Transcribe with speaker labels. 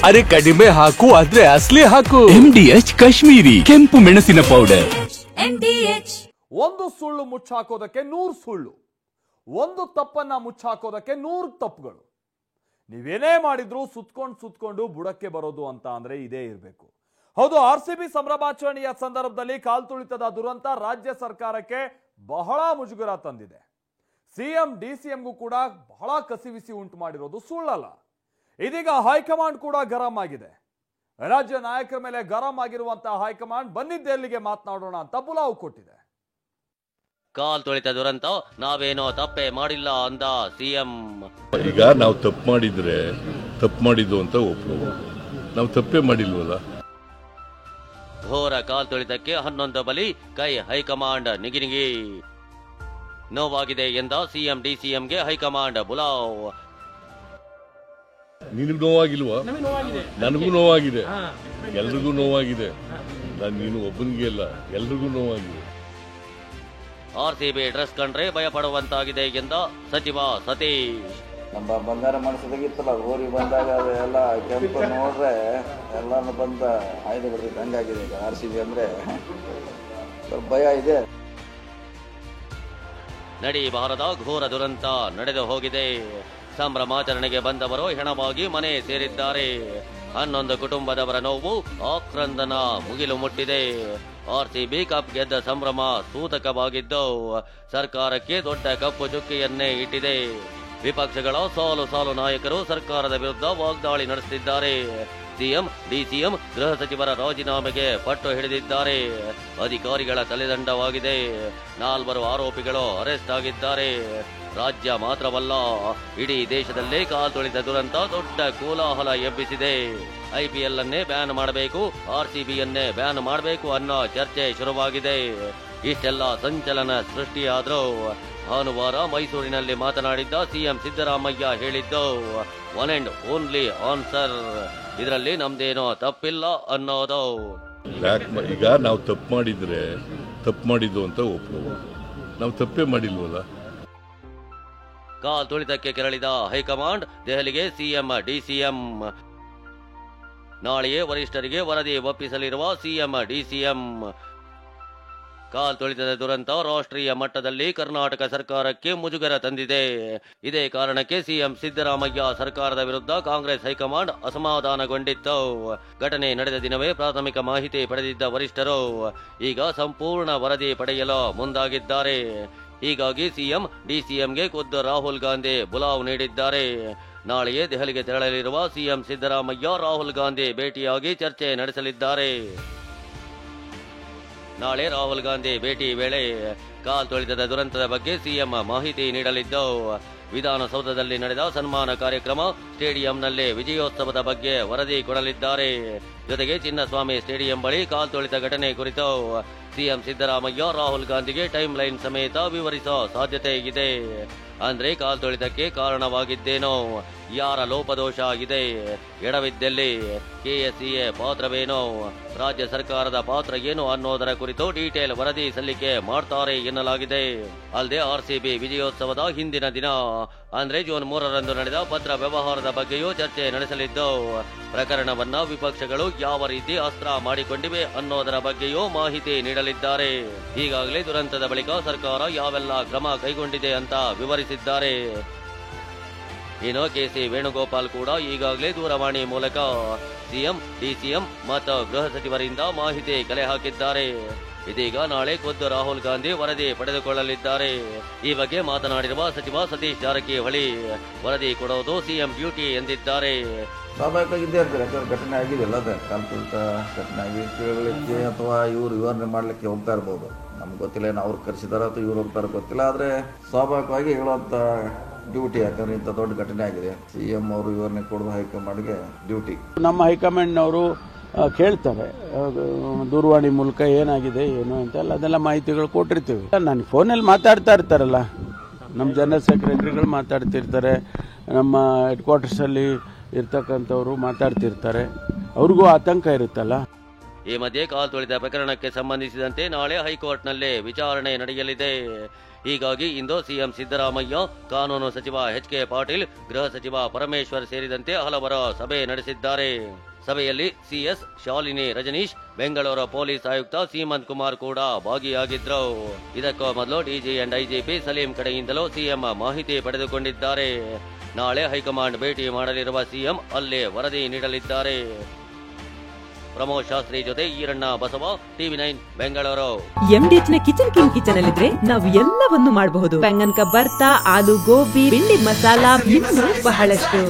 Speaker 1: ಅರೆ ಕಡಿಮೆ ಹಾಕು ಆದ್ರೆ ಅಸ್ಲಿ ಹಾಕು.
Speaker 2: MDH ಕಾಶ್ಮೀರಿ ಕೆಂಪು ಮೆಣಸಿನ ಪೌಡರ್.
Speaker 3: ಒಂದು ಸುಳ್ಳು ಮುಚ್ಚಾಕೋದಕ್ಕೆ 100 ಸುಳ್ಳು, ಒಂದು ತಪ್ಪನ್ನ ಮುಚ್ಚಾಕೋದಕ್ಕೆ 100 ತಪ್ಪುಗಳು. ನೀವೇನೇ ಮಾಡಿದ್ರು ಸುತ್ಕೊಂಡು ಬುಡಕ್ಕೆ ಬರೋದು ಅಂತ ಅಂದ್ರೆ ಇದೇ ಇರಬೇಕು. ಹೌದು, RCB ಸಂಭ್ರಮಾಚರಣೆಯ ಸಂದರ್ಭದಲ್ಲಿ ಕಾಲ್ತುಳಿತದ ದುರಂತ ರಾಜ್ಯ ಸರ್ಕಾರಕ್ಕೆ ಬಹಳ ಮುಜುಗರ ತಂದಿದೆ. CM DCMಗೂ ಕೂಡ ಬಹಳ ಕಸಿವಿಸಿ ಉಂಟು ಮಾಡಿರೋದು ಸುಳ್ಳಲ್ಲ. ಇದೀಗ ಹೈಕಮಾಂಡ್ ಕೂಡ ಗರಂ ಆಗಿದೆ. ರಾಜ್ಯ ನಾಯಕರ ಮೇಲೆ ಗರಂ ಆಗಿರುವಂತಹ ಹೈಕಮಾಂಡ್ ಬಂದಿದ್ದೆಲ್ಲಿಗೆ ಮಾತನಾಡೋಣ ಅಂತ ಬುಲಾವ್ ಕೊಟ್ಟಿದೆ.
Speaker 4: ಕಾಲ್ ತೊಳಿತ ದುರಂತ ನಾವೇನೋ ತಪ್ಪೇ ಮಾಡಿಲ್ಲ ಅಂದ CM.
Speaker 5: ಈಗ ನಾವು ತಪ್ಪು ಮಾಡಿದ್ರೆ ತಪ್ಪು ಮಾಡಿದ್ದು ಅಂತ ಒಪ್ಕೊಳ್ಳೋದು, ನಾವು ತಪ್ಪೇ ಮಾಡಿಲ್ವಲ್ಲ.
Speaker 4: ಘೋರ ಕಾಲ್ ತೊಳಿತಕ್ಕೆ 11 ಬಲಿ, ಕೈ ಹೈಕಮಾಂಡ್ ನಿಗಿನಿಗಿ. ನೋವಾಗಿದೆ ಎಂದ CM DCMಗೆ ಹೈಕಮಾಂಡ್ ಬುಲಾವ್.
Speaker 5: ನಿನಗೂ ನೋವಾಗಿಲ್ವಾ? ನನಗೂ ನೋವಾಗಿದೆ, ಎಲ್ರಿಗೂ ನೋವಾಗಿದೆ. ನೀನು ಒಬ್ಬನಿಗೆ ಅಲ್ಲ, ಎಲ್ರಿಗೂ ನೋವಾಗಿದೆ.
Speaker 4: RCB ಡ್ರೆಸ್ ಕಂಡ್ರೆ ಭಯ ಪಡುವಂತಾಗಿದೆ ಎಂದ ಸಚಿವ ಸತೀಶ್.
Speaker 6: ನಮ್ಮ ಬಂಗಾರ ಮನಸ್ಸದಾಗಿತ್ತಲ್ಲ, ಗೋರಿ ಬಂದಾಗ ಎಲ್ಲ ಕೆಂಪು ನೋಡ್ರೆ ಎಲ್ಲಾನು ಬಂದ ಆಯ್ದು ಬಿಡ್ತೈತೆ, ಹಂಗಾಗಿದೆ ಈಗ RCB ಅಂದ್ರೆ ಸ್ವಲ್ಪ ಭಯ ಇದೆ.
Speaker 4: ನಡೀಬಾರದ ಘೋರ ದುರಂತ ನಡೆದು ಹೋಗಿದೆ. ಸಂಭ್ರಮಾಚರಣೆಗೆ ಬಂದವರು ಹೆಣವಾಗಿ ಮನೆ ಸೇರಿದ್ದಾರೆ. 11 ಕುಟುಂಬದವರ ನೋವು ಆಕ್ರಂದನ ಮುಗಿಲು ಮುಟ್ಟಿದೆ. RCB ಕಪ್ ಗೆದ್ದ ಸಂಭ್ರಮ ಸೂತಕವಾಗಿದ್ದು ಸರ್ಕಾರಕ್ಕೆ ದೊಡ್ಡ ಕಪ್ಪು ಚುಕ್ಕಿಯನ್ನೇ ಇಟ್ಟಿದೆ. ವಿಪಕ್ಷಗಳ ಸಾಲು ನಾಯಕರು ಸರ್ಕಾರದ ವಿರುದ್ಧ ವಾಗ್ದಾಳಿ ನಡೆಸುತ್ತಿದ್ದಾರೆ. CM DCM ಗೃಹ ಸಚಿವರ ರಾಜೀನಾಮೆಗೆ ಪಟ್ಟು ಹಿಡಿದಿದ್ದಾರೆ. ಅಧಿಕಾರಿಗಳ ತಲೆದಂಡವಾಗಿದೆ. 4 ಆರೋಪಿಗಳು ಅರೆಸ್ಟ್ ಆಗಿದ್ದಾರೆ. ರಾಜ್ಯ ಮಾತ್ರವಲ್ಲ, ಇಡೀ ದೇಶದಲ್ಲೇ ಕಾಲ್ತುಳಿದ ದುರಂತ ದೊಡ್ಡ ಕೋಲಾಹಲ ಎಬ್ಬಿಸಿದೆ. IPL ಅನ್ನೇ ಬ್ಯಾನ್ ಮಾಡಬೇಕು, RCBಯನ್ನೇ ಬ್ಯಾನ್ ಮಾಡಬೇಕು ಅನ್ನೋ ಚರ್ಚೆ ಶುರುವಾಗಿದೆ. ಇಷ್ಟೆಲ್ಲ ಸಂಚಲನ ಸೃಷ್ಟಿಯಾದ್ರೂ ಭಾನುವಾರ ಮೈಸೂರಿನಲ್ಲಿ ಮಾತನಾಡಿದ್ದ CM ಸಿದ್ದರಾಮಯ್ಯ ಹೇಳಿದ್ದು ಒನ್ ಅಂಡ್ ಓನ್ಲಿ ಆನ್ಸರ್, ಇದರಲ್ಲಿ ನಮ್ದೇನೋ ತಪ್ಪಿಲ್ಲ ಅನ್ನೋದು.
Speaker 5: ಈಗ ನಾವು ತಪ್ಪು ಮಾಡಿದ್ರೆ ತಪ್ಪು ಮಾಡಿದ್ದು ಅಂತ ಒಪ್ಕೊಳ್ಳೋದು, ನಾವು ತಪ್ಪೇ ಮಾಡಿಲ್ವಲ್ಲ.
Speaker 4: ಕಾಲ್ ತುಳಿತಕ್ಕೆ ಕೆರಳಿದ ಹೈಕಮಾಂಡ್ ದೆಹಲಿಗೆ CM DCM. ನಾಳೆಯೇ ವರಿಷ್ಠರಿಗೆ ವರದಿ ಒಪ್ಪಿಸಲಿರುವ CM DCM. ಕಾಲ್ ತುಳಿತದ ದುರಂತ ರಾಷ್ಟ್ರೀಯ ಮಟ್ಟದಲ್ಲಿ ಕರ್ನಾಟಕ ಸರ್ಕಾರಕ್ಕೆ ಮುಜುಗರ ತಂದಿದೆ. ಇದೇ ಕಾರಣಕ್ಕೆ CM ಸಿದ್ದರಾಮಯ್ಯ ಸರ್ಕಾರದ ವಿರುದ್ಧ ಕಾಂಗ್ರೆಸ್ ಹೈಕಮಾಂಡ್ ಅಸಮಾಧಾನಗೊಂಡಿತ್ತು. ಘಟನೆ ನಡೆದ ದಿನವೇ ಪ್ರಾಥಮಿಕ ಮಾಹಿತಿ ಪಡೆದಿದ್ದ ವರಿಷ್ಠರು ಈಗ ಸಂಪೂರ್ಣ ವರದಿ ಪಡೆಯಲು ಮುಂದಾಗಿದ್ದಾರೆ. ಹೀಗಾಗಿ CM DCMಗೆ ಖುದ್ದು ರಾಹುಲ್ ಗಾಂಧಿ ಬುಲಾವ್ ನೀಡಿದ್ದಾರೆ. ನಾಳೆಯೇ ದೆಹಲಿಗೆ ತೆರಳಲಿರುವ CM ಸಿದ್ದರಾಮಯ್ಯ ರಾಹುಲ್ ಗಾಂಧಿ ಭೇಟಿಯಾಗಿ ಚರ್ಚೆ ನಡೆಸಲಿದ್ದಾರೆ. ನಾಳೆ ರಾಹುಲ್ ಗಾಂಧಿ ಭೇಟಿ ವೇಳೆ ಕಾಲ್ ತೊಳಿತದ ದುರಂತದ ಬಗ್ಗೆ CM ಮಾಹಿತಿ ನೀಡಲಿದ್ದು, ವಿಧಾನಸೌಧದಲ್ಲಿ ನಡೆದ ಸನ್ಮಾನ ಕಾರ್ಯಕ್ರಮ, ಸ್ಟೇಡಿಯಂನಲ್ಲಿ ವಿಜಯೋತ್ಸವದ ಬಗ್ಗೆ ವರದಿ ಕೊಡಲಿದ್ದಾರೆ. ಜೊತೆಗೆ ಚಿನ್ನಸ್ವಾಮಿ ಸ್ಟೇಡಿಯಂ ಬಳಿ ಕಾಲ್ ತೊಳಿತ ಘಟನೆ ಕುರಿತು CM ಸಿದ್ದರಾಮಯ್ಯ ರಾಹುಲ್ ಗಾಂಧಿಗೆ ಟೈಮ್ ಲೈನ್ ಸಮೇತ ವಿವರಿಸೋ ಸಾಧ್ಯತೆ ಇದೆ. ಅಂದ್ರೆ ಕಾಲ್ ತೊಳಿತಕ್ಕೆ ಕಾರಣವಾಗಿದ್ದೇನೋ, ಯಾರ ಲೋಪದೋಷ ಇದೆ, ಎಡವಿದ್ದಲ್ಲಿ KSEA ಪಾತ್ರವೇನೋ, ರಾಜ್ಯ ಸರ್ಕಾರದ ಪಾತ್ರ ಏನು ಅನ್ನೋದರ ಕುರಿತು ಡೀಟೇಲ್ ವರದಿ ಸಲ್ಲಿಕೆ ಮಾಡ್ತಾರೆ ಎನ್ನಲಾಗಿದೆ. ಅಲ್ಲದೆ RCB ವಿಜಯೋತ್ಸವದ ಹಿಂದಿನ ದಿನ ಅಂದ್ರೆ ಜೂನ್ 3ರಂದು ನಡೆದ ಪತ್ರ ವ್ಯವಹಾರದ ಬಗ್ಗೆಯೂ ಚರ್ಚೆ ನಡೆಸಲಿದ್ದು, ಪ್ರಕರಣವನ್ನ ವಿಪಕ್ಷಗಳು ಯಾವ ರೀತಿ ಅಸ್ತ್ರ ಮಾಡಿಕೊಂಡಿವೆ ಅನ್ನೋದರ ಬಗ್ಗೆಯೂ ಮಾಹಿತಿ ನೀಡಲಿದ್ದಾರೆ. ಈಗಾಗಲೇ ದುರಂತದ ಬಳಿಕ ಸರ್ಕಾರ ಯಾವೆಲ್ಲ ಕ್ರಮ ಕೈಗೊಂಡಿದೆ ಅಂತ ವಿವರಿಸಿದ್ದಾರೆ. ಇನ್ನು KC ವೇಣುಗೋಪಾಲ್ ಕೂಡ ಈಗಾಗಲೇ ದೂರವಾಣಿ ಮೂಲಕ CM DCM ಮತ್ತು ಗೃಹ ಸಚಿವರಿಂದ ಮಾಹಿತಿ ಕಲೆ ಹಾಕಿದ್ದಾರೆ. ಇದೀಗ ನಾಳೆ ಖುದ್ದು ರಾಹುಲ್ ಗಾಂಧಿ ವರದಿ ಪಡೆದುಕೊಳ್ಳಲಿದ್ದಾರೆ. ಈ ಬಗ್ಗೆ ಮಾತನಾಡಿರುವ ಸಚಿವ ಸತೀಶ್ ಜಾರಕಿಹೊಳಿ, ವರದಿ ಕೊಡೋದು CM ಡ್ಯೂಟಿ ಎಂದಿದ್ದಾರೆ.
Speaker 6: ಸ್ವಾಭಾವಿಕವಾಗಿ ಇದ್ದೇ ಇರ್ತಾರೆ, ಯಾಕಂದ್ರೆ ಘಟನೆ ಆಗಿದೆಯಲ್ಲ, ಅದೇ ಕಾಲ್ತುಳಿತ ಘಟನೆ ಆಗಿ ಕೇಳಲಿಕ್ಕೆ ಅಥವಾ ಇವರು ವಿವರಣೆ ಮಾಡಲಿಕ್ಕೆ ಹೋಗ್ತಾ ಇರ್ಬೋದು. ನಮ್ಗೆ ಗೊತ್ತಿಲ್ಲ, ಏನು ಅವ್ರು ಕರೆಸಿದಾರ ಅಥವಾ ಇವ್ರು ಹೋಗ್ತಾರ ಗೊತ್ತಿಲ್ಲ. ಆದರೆ ಸ್ವಾಭಾವಿಕವಾಗಿ ಹೇಳುವಂಥ ಡ್ಯೂಟಿ, ಯಾಕಂದ್ರೆ ಇಂಥ ದೊಡ್ಡ ಘಟನೆ ಆಗಿದೆ. CM ಅವರು ವಿವರಣೆ ಕೊಡೋದು ಹೈಕಮಾಂಡ್ಗೆ ಡ್ಯೂಟಿ.
Speaker 7: ನಮ್ಮ ಹೈಕಮಾಂಡ್ನವರು ಕೇಳ್ತಾರೆ ದೂರವಾಣಿ ಮೂಲಕ ಏನಾಗಿದೆ ಏನು ಅಂತೆಲ್ಲ, ಅದೆಲ್ಲ ಮಾಹಿತಿಗಳು ಕೊಟ್ಟಿರ್ತೀವಿ. ನನಗೆ ಫೋನಲ್ಲಿ ಮಾತಾಡ್ತಾ ಇರ್ತಾರಲ್ಲ, ನಮ್ಮ ಜನರಲ್ ಸೆಕ್ರೆಟರಿಗಳು ಮಾತಾಡ್ತಿರ್ತಾರೆ, ನಮ್ಮ ಹೆಡ್ ಕ್ವಾರ್ಟರ್ಸಲ್ಲಿ ಇರ್ತಕ್ಕಂಥವ್ರು ಮಾತಾಡ್ತಿರ್ತಾರೆ, ಅವ್ರಿಗೂ ಆತಂಕ ಇರುತ್ತಲ್ಲ.
Speaker 4: ಈ ಮಧ್ಯೆ ಕಾಲ್ ತುಳಿತ ಪ್ರಕರಣಕ್ಕೆ ಸಂಬಂಧಿಸಿದಂತೆ ನಾಳೆ ಹೈಕೋರ್ಟ್ನಲ್ಲೇ ವಿಚಾರಣೆ ನಡೆಯಲಿದೆ. ಹೀಗಾಗಿ ಇಂದು ಸಿಎಂ ಸಿದ್ದರಾಮಯ್ಯ, ಕಾನೂನು ಸಚಿವ ಎಚ್.ಕೆ. ಪಾಟೀಲ್, ಗೃಹ ಸಚಿವ ಪರಮೇಶ್ವರ್ ಸೇರಿದಂತೆ ಹಲವರ ಸಭೆ ನಡೆಸಿದ್ದಾರೆ. ಸಭೆಯಲ್ಲಿ ಸಿಎಸ್ ಶಾಲಿನಿ ರಜನೀಶ್, ಬೆಂಗಳೂರು ಪೊಲೀಸ್ ಆಯುಕ್ತ ಸೀಮಂತ್ ಕುಮಾರ್ ಕೂಡ ಭಾಗಿಯಾಗಿದ್ರು. ಇದಕ್ಕೂ ಮೊದಲು ಡಿಜಿ ಅಂಡ್ ಐಜಿಪಿ ಸಲೀಂ ಕಡೆಯಿಂದಲೂ ಸಿಎಂ ಮಾಹಿತಿ ಪಡೆದುಕೊಂಡಿದ್ದಾರೆ. ನಾಳೆ ಹೈಕಮಾಂಡ್ ಭೇಟಿ ಮಾಡಲಿರುವ ಸಿಎಂ ಅಲ್ಲೇ ವರದಿ ನೀಡಲಿದ್ದಾರೆ. ಪ್ರಮೋದ್ ಶಾಸ್ತ್ರಿ ಜೊತೆ ಈರಣ್ಣ ಬಸವ, TV9 ಬೆಂಗಳೂರು.
Speaker 8: MDH ನ ಕಿಚನ್ ಅಲ್ಲಿದ್ರೆ ನಾವು ಎಲ್ಲವನ್ನು ಮಾಡಬಹುದು. ಬೆಂಗನ್ ಕ ಬರ್ತಾ, ಆಲೂ ಗೋಬಿ, ಭಿಂಡಿ ಮಸಾಲಾ, ಇನ್ನೂ ಬಹಳಷ್ಟು.